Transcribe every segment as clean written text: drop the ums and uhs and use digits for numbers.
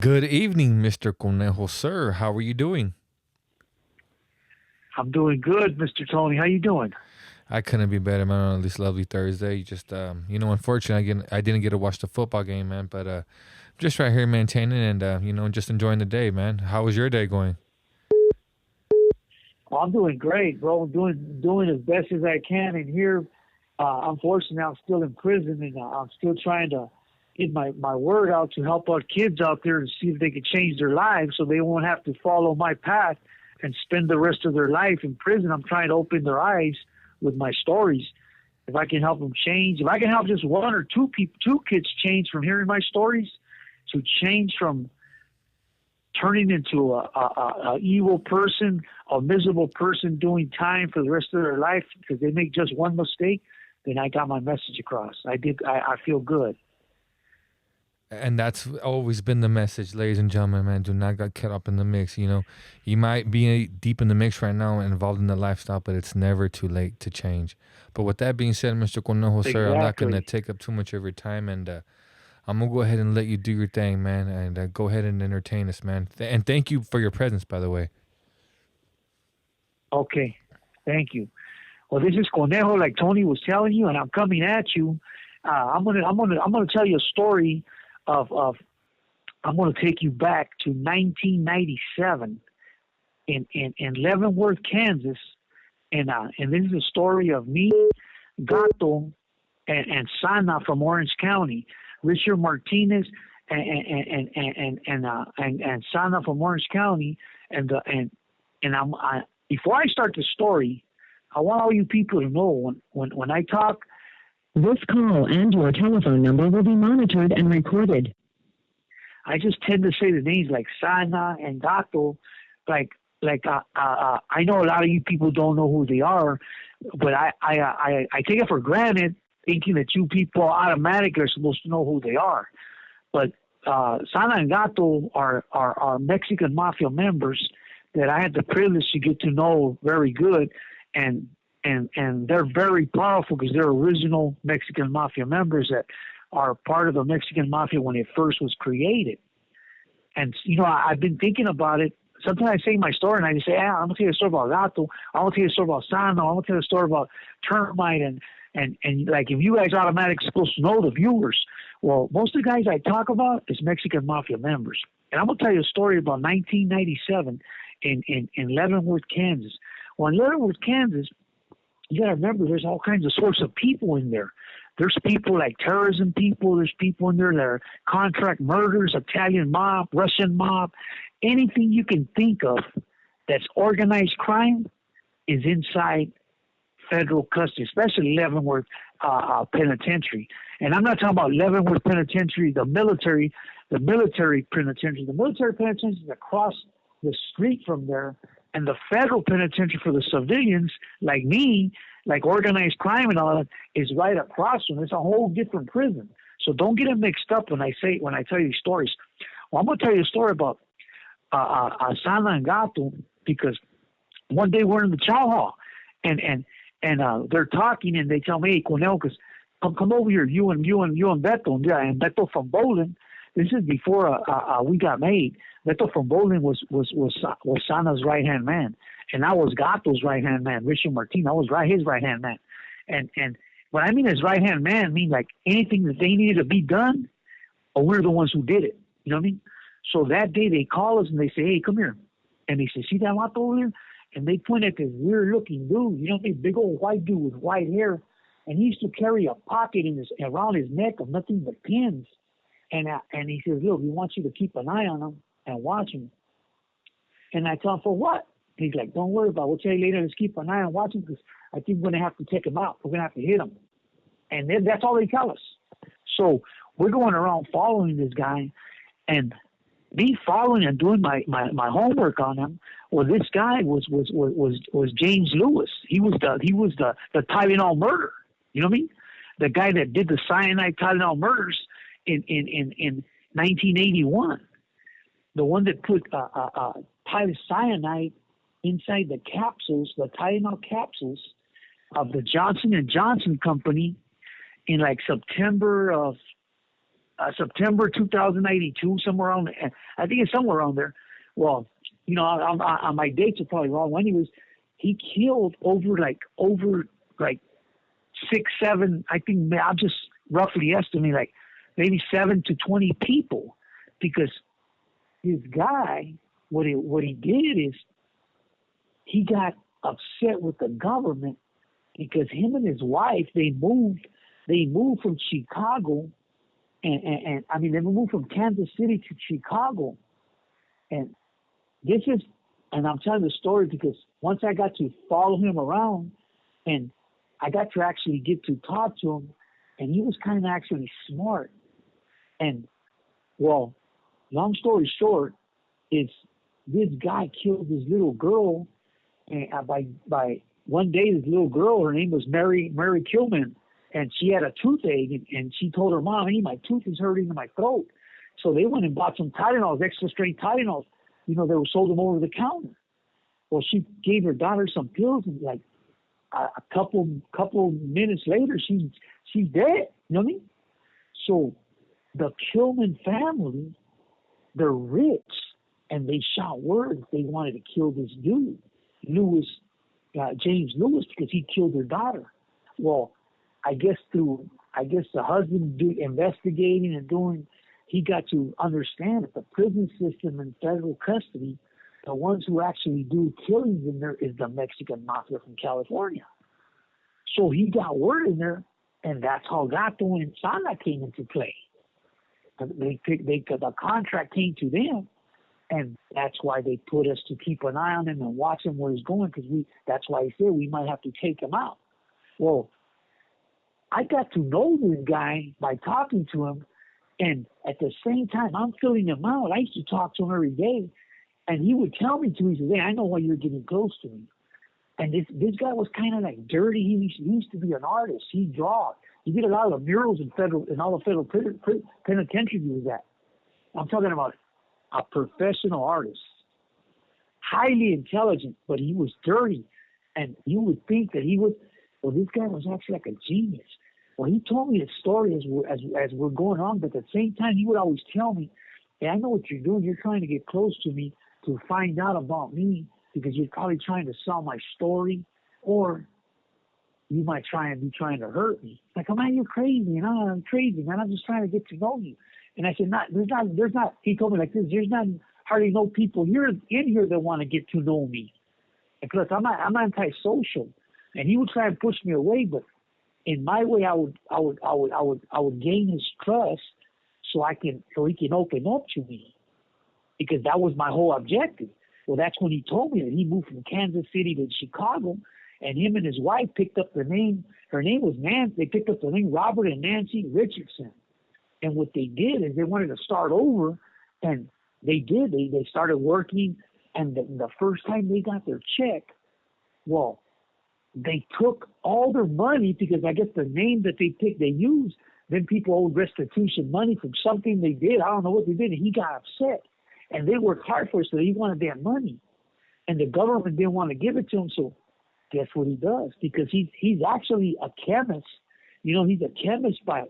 Good evening, Mr. Conejo, sir. How are you doing? I'm doing good, Mr. Tony. How you doing? I couldn't be better, man. On this lovely Thursday, just unfortunately, I didn't get to watch the football game, man. But just right here maintaining and just enjoying the day, man. How was your day going? Well, I'm doing great, bro. Doing as best as I can. And here, unfortunately, I'm still in prison, and I'm still trying to get my word out to help our kids out there to see if they can change their lives, so they won't have to follow my path and spend the rest of their life in prison. I'm trying to open their eyes with my stories. If I can help them change, if I can help just one or two kids change from hearing my stories, to change from turning into a evil person, a miserable person doing time for the rest of their life because they make just one mistake, then I got my message across. I did. I feel good. And that's always been the message, ladies and gentlemen, man. Do not get caught up in the mix. You might be deep in the mix right now and involved in the lifestyle, but it's never too late to change. But with that being said, Mr. Conejo, sir, I'm not going to Exactly. take up too much of your time, and I'm gonna go ahead and let you do your thing, man, and go ahead and entertain us, man. And thank you for your presence, by the way. Okay. Thank you. Well, this is Conejo, like Tony was telling you, and I'm coming at you. I'm gonna tell you a story of. I'm gonna take you back to 1997 in Leavenworth, Kansas, and this is a story of me, Gato, and Sana from Orange County, Richard Martinez and Sana from Orange County, and before I start the story, I want all you people to know when I talk. This call and your telephone number will be monitored and recorded. I just tend to say the names like Sana and Gato, like I know a lot of you people don't know who they are, but I take it for granted, thinking that you people automatically are supposed to know who they are. But Sana and Gato are Mexican Mafia members that I had the privilege to get to know very good, and and they're very powerful because they're original Mexican Mafia members that are part of the Mexican Mafia when it first was created. And I've been thinking about it. Sometimes I say my story and I just say, I'm gonna tell you a story about Gato. I'm gonna tell you a story about Sano. I'm gonna tell you a story about Termite and like if you guys automatically supposed to know the viewers. Well, most of the guys I talk about is Mexican Mafia members. And I'm gonna tell you a story about 1997 in Leavenworth, Kansas. Well, in Leavenworth, Kansas, you gotta remember there's all kinds of sorts of people in there. There's people like terrorism people. There's people in there that are contract murders, Italian mob, Russian mob, anything you can think of that's organized crime is inside federal custody, especially Leavenworth Penitentiary. And I'm not talking about Leavenworth Penitentiary, the military penitentiary. The military penitentiary is across the street from there, and the federal penitentiary for the civilians like me, like organized crime and all that, is right across from. It's a whole different prison. So don't get it mixed up when I tell you stories. Well, I'm gonna tell you a story about Sana and Gato because one day we're in the chow hall and they're talking and they tell me, hey, Cornell, because come over here, you and Beto, and Beto from Bowling. This is before we got made. Beto from Bowling was Sana's right hand man, and I was Gato's right hand man. Richard Martin, I was his right hand man, and what I mean his right hand man, I mean like anything that they needed to be done, or we're the ones who did it. You know what I mean? So that day they call us and they say, hey, come here, and they say, see that lot over here? And they point at this weird looking dude, big old white dude with white hair, and he used to carry a pocket around his neck of nothing but pins. And he says, look, we want you to keep an eye on him and watch him. And I tell him, for what? And he's like, don't worry about it. We'll tell you later. Let's keep an eye on watching because I think we're going to have to take him out. We're going to have to hit him. And then that's all they tell us. So we're going around following this guy, and me following and doing my homework on him. Well, this guy was James Lewis. He was the Tylenol murder. You know what I mean? The guy that did the cyanide Tylenol murders in 1981. The one that put cyanide inside the capsules, the Tylenol capsules of the Johnson and Johnson company in like September of September 2082, somewhere around. I think it's somewhere around there. Well, on my dates are probably wrong. Anyways, he killed over like 6, 7. I think I'll just roughly estimate like maybe 7 to 20 people, because this guy, what he did is he got upset with the government because him and his wife they moved from Chicago, and I mean they moved from Kansas City to Chicago, and this is, and I'm telling the story because once I got to follow him around and I got to actually get to talk to him, and he was kind of actually smart. And well, long story short, is this guy killed this little girl, and by one day this little girl, her name was Mary Kilman, and she had a toothache, and she told her mom, "Hey, my tooth is hurting in my throat." So they went and bought some Tylenols, extra strength Tylenols. They were sold them over the counter. Well, she gave her daughter some pills, and like a couple minutes later, she's dead. You know what I mean? So the Kilman family, they're rich, and they shot word they wanted to kill this dude, James Lewis, because he killed their daughter. Well, I guess the husband investigating and doing, he got to understand that the prison system and federal custody, the ones who actually do killings in there is the Mexican Mafia from California. So he got word in there, and that's how Gato and Sana came into play. The contract came to them, and that's why they put us to keep an eye on him and watch him where he's going, because that's why he said we might have to take him out. Well, I got to know this guy by talking to him, and at the same time I'm filling him out. I used to talk to him every day, and he would tell me he said, "Hey, I know why you're getting close to me." And this guy was kind of like dirty. He used to be an artist. He draw. He did a lot of the murals in all the federal penitentiaries he was at. I'm talking about a professional artist, highly intelligent, but he was dirty. And you would think that this guy was actually like a genius. Well, he told me his story as we're going on, but at the same time, he would always tell me, "Hey, I know what you're doing. You're trying to get close to me to find out about me, because you're probably trying to sell my story, or you might be trying to hurt me." Like, "Oh man, you're crazy." And I'm crazy, man. I'm just trying to get to know you. And I said, there's not, he told me like this, "There's not hardly no people in here that want to get to know me. And plus, I'm antisocial." And he would try and push me away, but in my way, I would gain his trust so he can open up to me, because that was my whole objective. Well, that's when he told me that he moved from Kansas City to Chicago, and him and his wife picked up the name. Her name was Nancy. They picked up the name Robert and Nancy Richardson. And what they did is they wanted to start over, and they did. They started working, and the first time they got their check, well, they took all their money, because I guess the name that they used, then people owed restitution money from something they did. I don't know what they did, and he got upset. And they worked hard for it, so he wanted that money. And the government didn't want to give it to him, so guess what he does? Because he's actually a chemist. He's a chemist by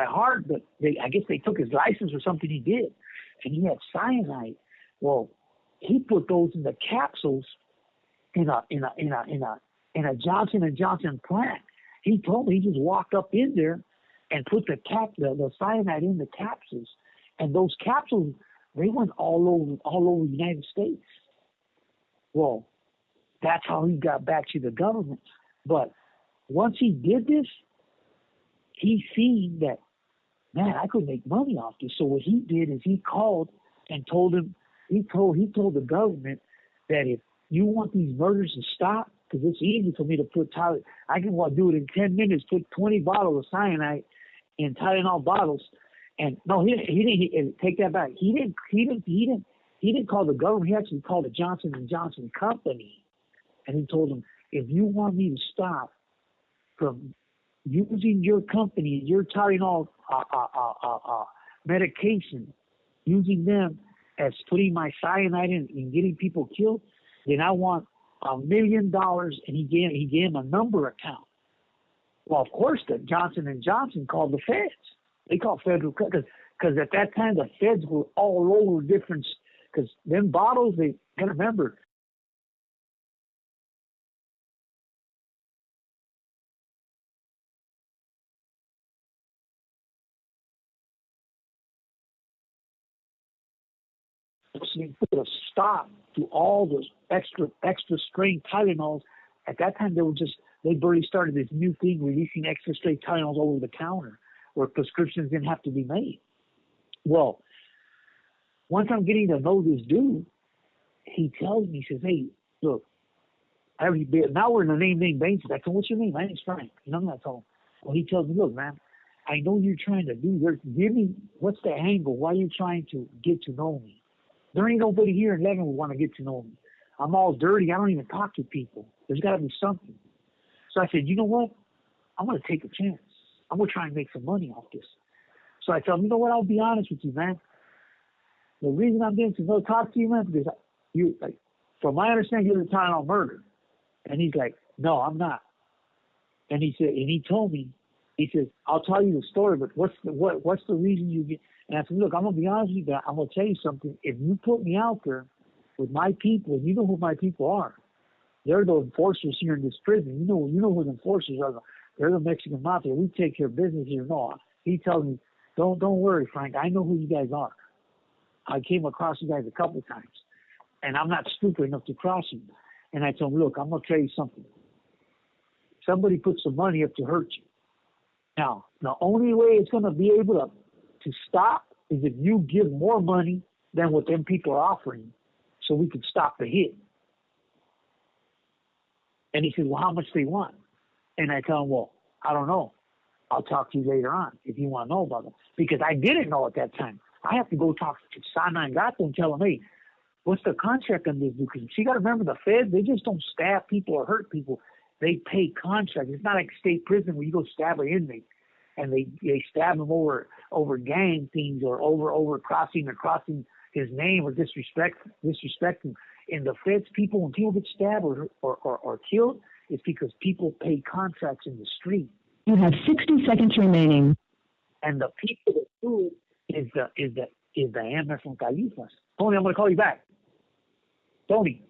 heart, but I guess they took his license or something he did. And he had cyanide. Well, he put those in the capsules in a Johnson & Johnson plant. He told me he just walked up in there and put the cyanide in the capsules. And those capsules, they went all over the United States. Well, that's how he got back to the government. But once he did this, he seen that, man, I could make money off this. So what he did is he called and told the government that if you want these murders to stop, because it's easy for me to put I can do it in 10 minutes, put 20 bottles of cyanide in Tylenol bottles. And no, he didn't take that back. He didn't call the government. He actually called the Johnson & Johnson company, and he told them, if you want me to stop from using your company, your Tylenol medication, using them as putting my cyanide in and getting people killed, then I want $1 million. And he gave him a number account. Well, of course, the Johnson & Johnson called the feds. They call federal because at that time the feds were all over different. Because them bottles, they gotta remember. They put a stop to all those extra strength Tylenols. At that time, they barely started this new thing releasing extra strength Tylenols over the counter, where prescriptions didn't have to be made. Well, once I'm getting to know this dude, he tells me, he says, "Hey, look, now we're in a name basis." I told him, "What's your name?" "My name's Frank." You know what I told him? Well, he tells me, "Look, man, I know you're trying to do this. Give me what's the angle? Why are you trying to get to know me? There ain't nobody here in Leavenworth who want to get to know me. I'm all dirty. I don't even talk to people. There's got to be something." So I said, "You know what? I'm going to take a chance. I'm going to try and make some money off this." So I tell him, "You know what? I'll be honest with you, man. The reason I'm getting to talk to you, man, because you, like, from my understanding, you're the Tylenol murder." And he's like, "No, I'm not." And he told me, he says, "I'll tell you the story, but what's the reason you get?" And I said, "Look, I'm gonna be honest with you. I'm gonna tell you something. If you put me out there with my people, you know who my people are. They're the enforcers here in this prison. You know who the enforcers are. They're the Mexican Mafia. We take care of business here." No, he tells me, Don't worry, Frank. I know who you guys are. I came across you guys a couple of times, and I'm not stupid enough to cross you." And I told him, "Look, I'm gonna tell you something. Somebody put some money up to hurt you. Now, the only way it's going to be able to stop is if you give more money than what them people are offering so we can stop the hit." And he said, "Well, how much they want?" And I tell him, "Well, I don't know. I'll talk to you later on if you want to know about them." Because I didn't know at that time. I have to go talk to Sana and Gato and tell them, "Hey, what's the contract on this?" Because you got to remember, the feds, they just don't stab people or hurt people. They pay contracts. It's not like state prison where you go stab an inmate and they stab him over gang things or over crossing his name or disrespecting. In the feds, when people get stabbed or killed, it's because people pay contracts in the street. You have 60 seconds remaining. And the people that do it is the hammer from Califas. Tony, I'm gonna call you back. Tony.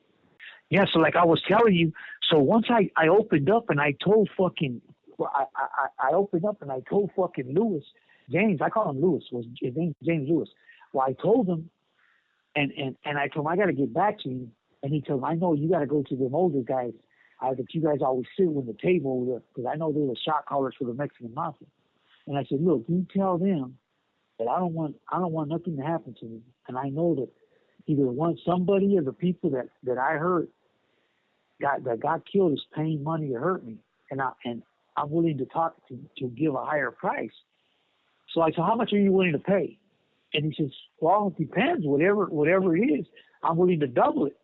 Yeah, so like I was telling you, so once I opened up and I told fucking, I opened up and I told fucking Lewis, James, I call him Lewis, his name James Lewis. Well, I told him, and I told him, "I got to get back to you." And he told me, "I know you got to go to them older guys that you guys always sit with the table, because I know they're the shot callers for the Mexican Mafia." And I said, "Look, you tell them that I don't want nothing to happen to me. And I know that either somebody or the people that I hurt that got killed is paying money to hurt me, and I'm willing to talk to give a higher price." So I said, "How much are you willing to pay?" And he says, "Well, it depends. Whatever it is, I'm willing to double it."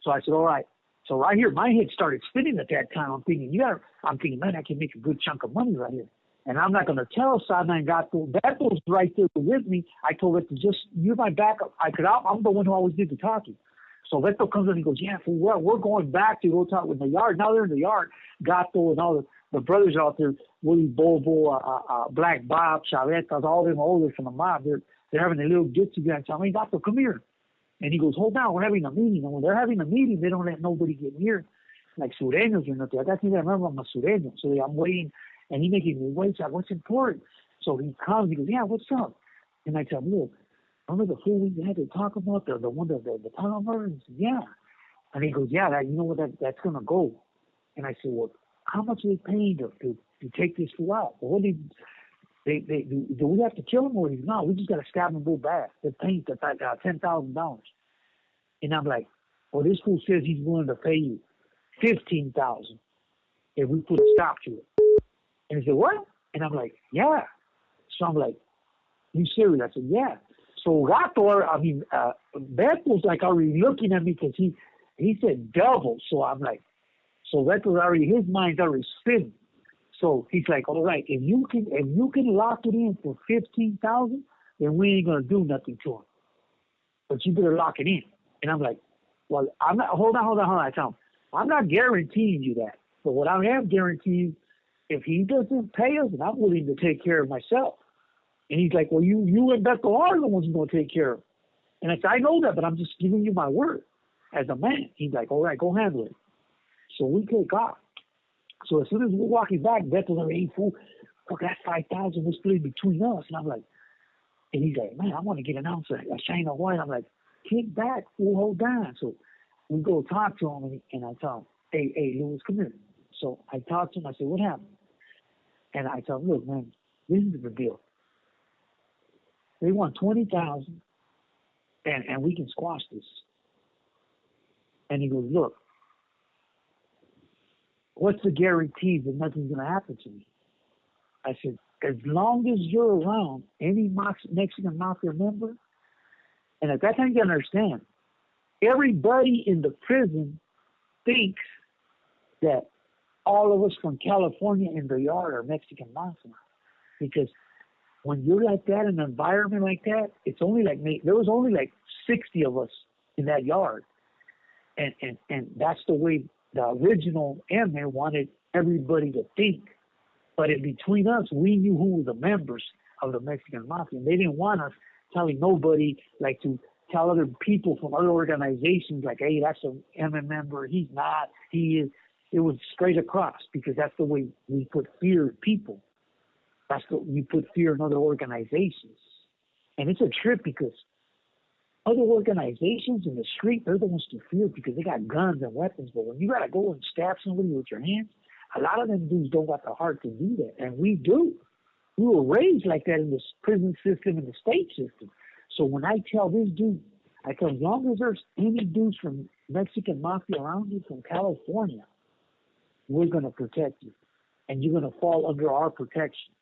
So I said, "All right." So right here, my head started spinning at that time. I'm thinking, man, I can make a good chunk of money right here. And I'm not going to tell Sana and Gato. Beto's right there with me. I told Beto, "You're my backup." I'm the one who always did the talking. So Beto comes in and he goes, "Yeah, we're going back to go talk with the yard." Now they're in the yard. Gato and all the brothers out there, Willie Bobo, Black Bob, Chavetas, all them older from the mob. They're having a little get together. I tell me, "Gato, come here." And he goes, "Hold on, we're having a meeting." And when they're having a meeting, they don't let nobody get near, like Sureños or nothing. I think I remember I'm a Sureño. So I'm waiting, and he making me wait. Like, "What's important?" So he comes, he goes, "Yeah, what's up?" And I tell him, "Look, remember the fool we had to talk about, the one that the tunnel murder?" He said, "Yeah." And he goes, "Yeah, you know what, that's going to go." And I said, "Well, how much are they paying to take this fool out?" "Well, do we have to kill him?" Or he's, "No, we just got to stab him real bad. They're paying $10,000. And I'm like, "Well, this fool says he's willing to pay you $15,000 if we put a stop to it." And he said, "What?" And I'm like, "Yeah." So I'm like, "You serious?" I said, "Yeah." So Beth was like already looking at me because he said double. So I'm like, so Beth was already, his mind's already spinning. So he's like, "All right, if you can lock it in for $15,000, then we ain't gonna do nothing to him. But you better lock it in." And I'm like, "Well, I'm not." Hold on. I tell him, "I'm not guaranteeing you that. But what I am guaranteeing, if he doesn't pay us, then I'm willing to take care of myself." And he's like, well, you and Beto are the ones who's going to take care of it. And I said, I know that, but I'm just giving you my word as a man. He's like, all right, go handle it. So we take off. So as soon as we're walking back, Beto's like, hey, fool, look, that 5,000 was split between us. And I'm like, and he's like, man, I want to get an ounce of a China White. I'm like, kick back, fool, hold down. So we go talk to him, and I tell him, hey, Louis, come here. So I talked to him. I said, what happened? And I tell him, look, man, this is the deal. They want 20,000, and we can squash this. And he goes, look, what's the guarantee that nothing's going to happen to me? I said, as long as you're around any Mexican Mafia member, and at that time you got to understand, everybody in the prison thinks that all of us from California in the yard are Mexican Mafia. Because when you're like that in an environment like that, it's only like there was only like 60 of us in that yard. And that's the way the original Inmate wanted everybody to think. But in between us, we knew who were the members of the Mexican Mafia. And they didn't want us telling nobody, like to tell other people from other organizations, like, hey, that's an MM member. He's not. He is. It was straight across because that's the way we put fear in people. That's what we put fear in other organizations. And it's a trip because other organizations in the street, they're the ones to fear because they got guns and weapons. But when you got to go and stab somebody with your hands, a lot of them dudes don't got the heart to do that. And we do. We were raised like that in the prison system and the state system. So when I tell this dude, I tell him, as long as there's any dudes from Mexican Mafia around you from California, we're going to protect you. And you're going to fall under our protection.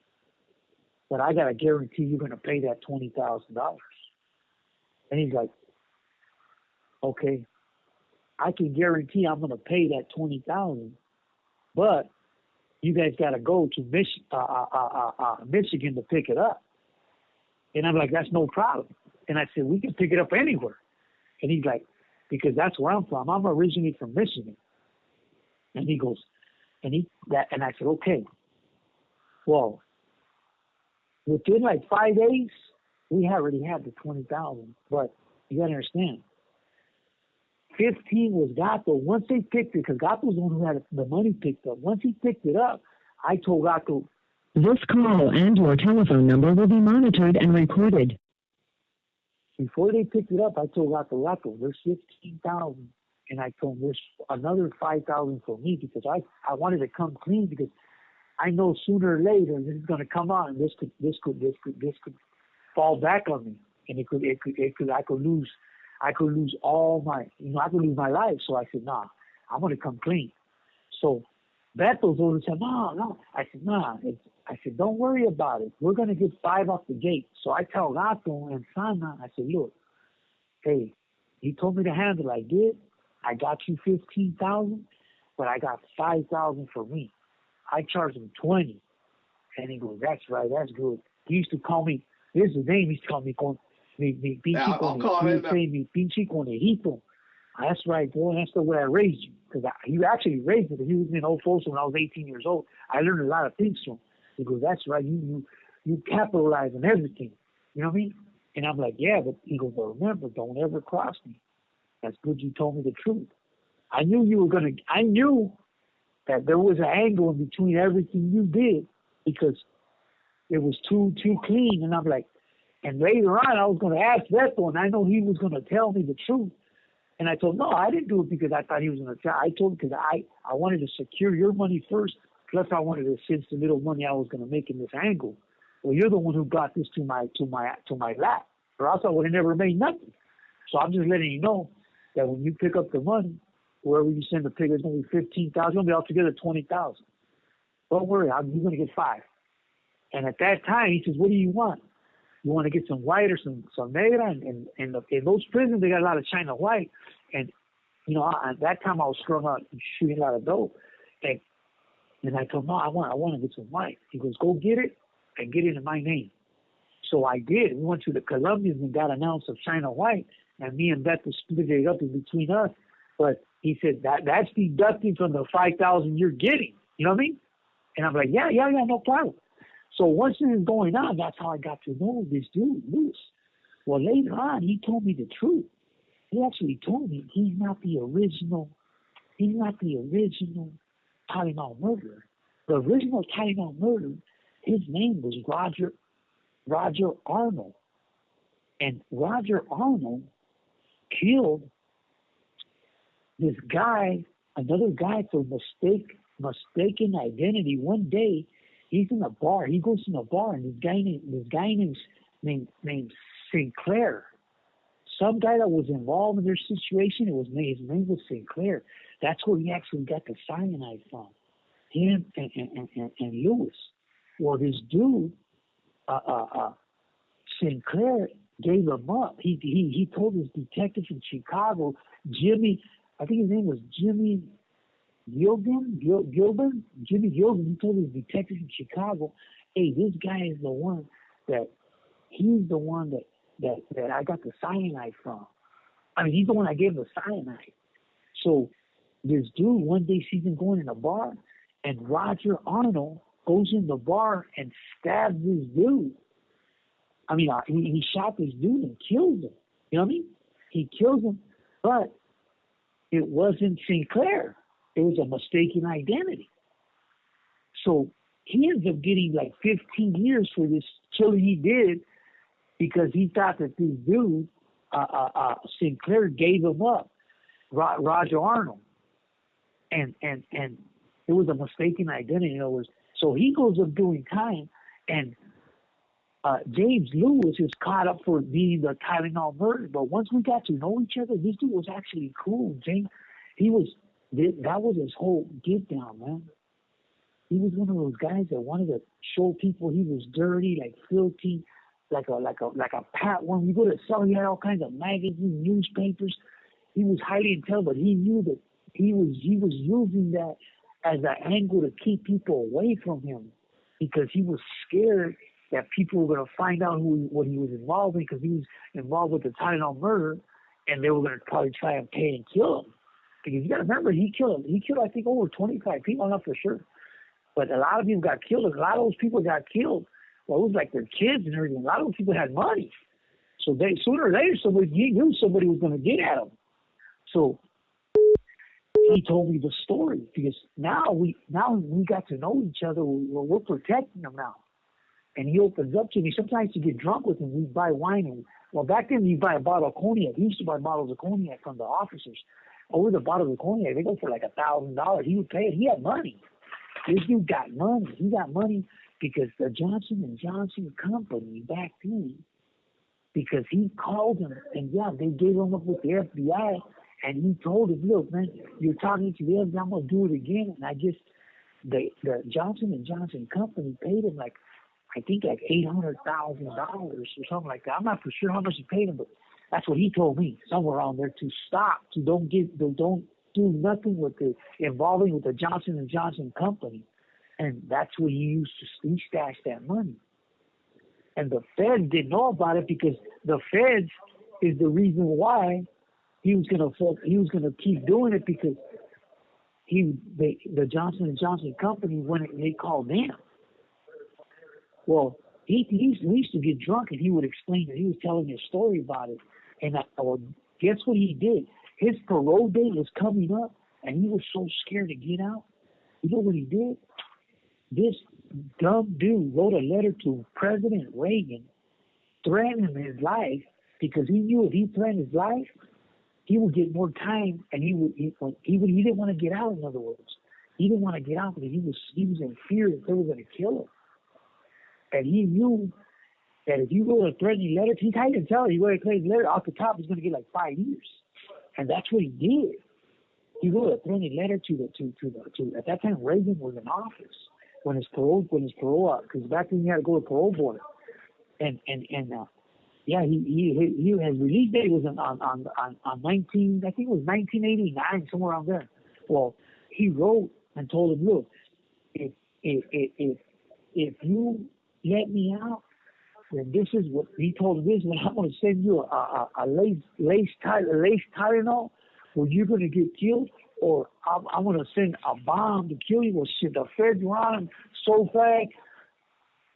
But I got to guarantee you're going to pay that $20,000. And he's like, okay, I can guarantee I'm going to pay that $20,000, but you guys got to go to Michigan to pick it up. And I'm like, that's no problem. And I said, we can pick it up anywhere. And he's like, because that's where I'm from. I'm originally from Michigan. And he goes, and I said, okay. Well, within like 5 days, we already had the 20,000. But you got to understand, 15 was Gato. Once they picked it, because Gato was the one who had the money picked up. Once he picked it up, I told Gato, this call and your telephone number will be monitored and recorded. Before they picked it up, I told Gato, there's 15,000. And I told him there's another 5,000 for me because I wanted to come clean because I know sooner or later this is going to come out and this could fall back on me, and I could lose all my, I could lose my life. So I said, nah, I'm going to come clean. So Beto's over said, no. I said, nah. I said, don't worry about it. We're going to get 5 off the gate. So I tell Gato and Sana, I said, look, hey, he told me to handle it. I did. I got you 15,000, but I got 5,000 for me. I charged him 20. And he goes, that's right, that's good. He used to call me, this is his name, he used to call me, mi pinche conejito. That's right, boy, that's the way I raised you. Because he actually raised me. He was in Old Folsom when I was 18 years old. I learned a lot of things from him. He goes, that's right, you capitalize on everything. You know what I mean? And I'm like, yeah, but he goes, but remember, don't ever cross me. That's good you told me the truth. I knew that there was an angle in between everything you did because it was too clean. And I'm like, and later on I was going to ask Beto, and I know he was going to tell me the truth. And I told him, no, I didn't do it because I thought he was going to tell. I told him because I wanted to secure your money first, plus I wanted to sense the little money I was going to make in this angle. Well, you're the one who brought this to my lap, or else I would have never made nothing. So I'm just letting you know that when you pick up the money, wherever you send the pig, it's going to be 15,000. It's going to be altogether 20,000. Don't worry, you're going to get 5. And at that time, he says, what do you want? You want to get some white or some negra? And in those prisons, they got a lot of China white. And, at that time, I was strung out shooting a lot of dope. And I told him, no, I want to get some white. He goes, go get it and get it in my name. So I did. We went to the Colombians and got an ounce of China white. And me and Beto split it up in between us. But he said, that's deducting from the 5,000 you're getting. You know what I mean? And I'm like, yeah, no problem. So once this is going on, that's how I got to know this dude, Lewis. Well, later on, he told me the truth. He actually told me he's not the original. He's not the original Tylenol murderer. The original Tylenol murderer, his name was Roger Arnold, and Roger Arnold killed this guy, another guy, for mistaken identity. One day, he's in a bar. He goes in a bar, and this guy named Sinclair. Some guy that was involved in their situation. His name was Sinclair. That's where he actually got the cyanide from. Him and Lewis. Well, this dude, Sinclair, gave him up. He told his detective in Chicago, Jimmy. I think his name was Jimmy Gilbin. Jimmy Gilbin. He told his detective in Chicago, "Hey, this guy is the one that he's the one that I got the cyanide from. I mean, he's the one I gave the cyanide." So this dude one day sees him going in a bar, and Roger Arnold goes in the bar and stabs this dude. I mean, he shot this dude and kills him. You know what I mean? He kills him, but it wasn't Sinclair. It was a mistaken identity. So he ends up getting like 15 years for this killing he did because he thought that this dude, Sinclair, gave him up, Roger Arnold. And it was a mistaken identity. In other words, so he goes up doing time, and James Lewis is caught up for being the Tylenol murderer. But once we got to know each other, this dude was actually cool. James, that was his whole get down, man. He was one of those guys that wanted to show people he was dirty, like filthy, like a pat one. You go to sell, he had all kinds of magazines, newspapers. He was highly intelligent, but he knew that he was using that as an angle to keep people away from him because he was scared that people were going to find out what he was involved in because he was involved with the Tylenol murder, and they were going to probably try and pay and kill him. Because you got to remember, he killed I think over 25 people. I'm not for sure, but a lot of people got killed. And a lot of those people got killed. Well, it was like their kids and everything. A lot of those people had money, so they sooner or later he knew somebody was going to get at him. So he told me the story because now we got to know each other. We're protecting him now. And he opens up to me. Sometimes to get drunk with him, we buy wine. And, well, back then you buy a bottle of cognac. He used to buy bottles of cognac from the officers. Over the bottle of cognac, they go for like $1,000. He would pay it. He had money. This dude got money. He got money because the Johnson & Johnson company back then, because he called them, and yeah, they gave him up with the FBI, and he told him, look, man, you're talking to the FBI, I'm going to do it again. And the Johnson & Johnson company paid him like, I think like $800,000 or something like that. I'm not for sure how much he paid him, but that's what he told me, somewhere around there, to stop, to don't do nothing with involving with the Johnson & Johnson company. And that's where he stashed that money. And the feds didn't know about it because the feds is the reason why he was gonna keep doing it, because the Johnson & Johnson company, when they called them. Well, we used to get drunk and he would explain it. He was telling me a story about it. And guess what he did? His parole date was coming up and he was so scared to get out. You know what he did? This dumb dude wrote a letter to President Reagan threatening his life because he knew if he threatened his life, he would get more time, and he didn't want to get out. In other words, he didn't want to get out because he was in fear that they were going to kill him. And he knew that if you wrote a threatening letter, he's hiding and tell he wrote a threatening letter off the top, he's going to get like 5 years. And that's what he did. He wrote a threatening letter to at that time Reagan was in office when his parole because back then you had to go to parole board. And yeah, he his release date was on 19, I think it was 1989, somewhere around there. Well, he wrote and told him, look, if you let me out, then this is what he told him. This is what I'm going to send you a lace Tylenol, where you're going to get killed, or I'm going to send a bomb to kill you. Well, shit, the feds were on him so fast.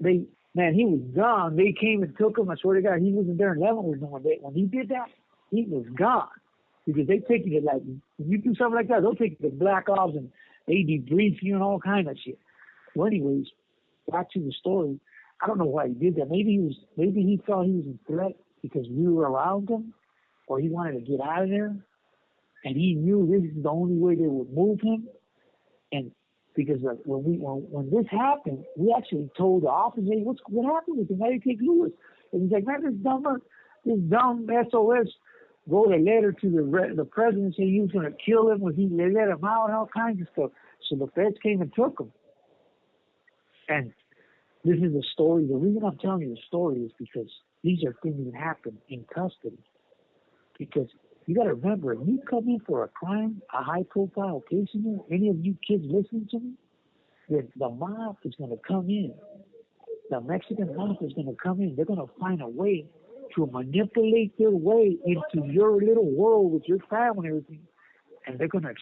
he was gone. They came and took him. I swear to God, he wasn't there in Leavenworth no more. When he did that, he was gone. Because they taking it like, when you do something like that, they'll take the black ops and they debrief you and all kind of shit. Well, anyways, back to the story. I don't know why he did that. Maybe he thought he was in threat because we were around him, or he wanted to get out of there, and he knew this is the only way they would move him. And because when this happened, we actually told the officer, "Hey, what happened with him? Why did they take Lewis?" And he's like, "Man, this dumb SOS wrote a letter to the president saying he was going to kill him when they let him out and all kinds of stuff." So the feds came and took him. And this is a story. The reason I'm telling you the story is because these are things that happen in custody. Because you got to remember, if you come in for a crime, a high-profile case in there, any of you kids listening to me, then the mob is going to come in. The Mexican mob is going to come in. They're going to find a way to manipulate their way into your little world with your family and everything, and they're going to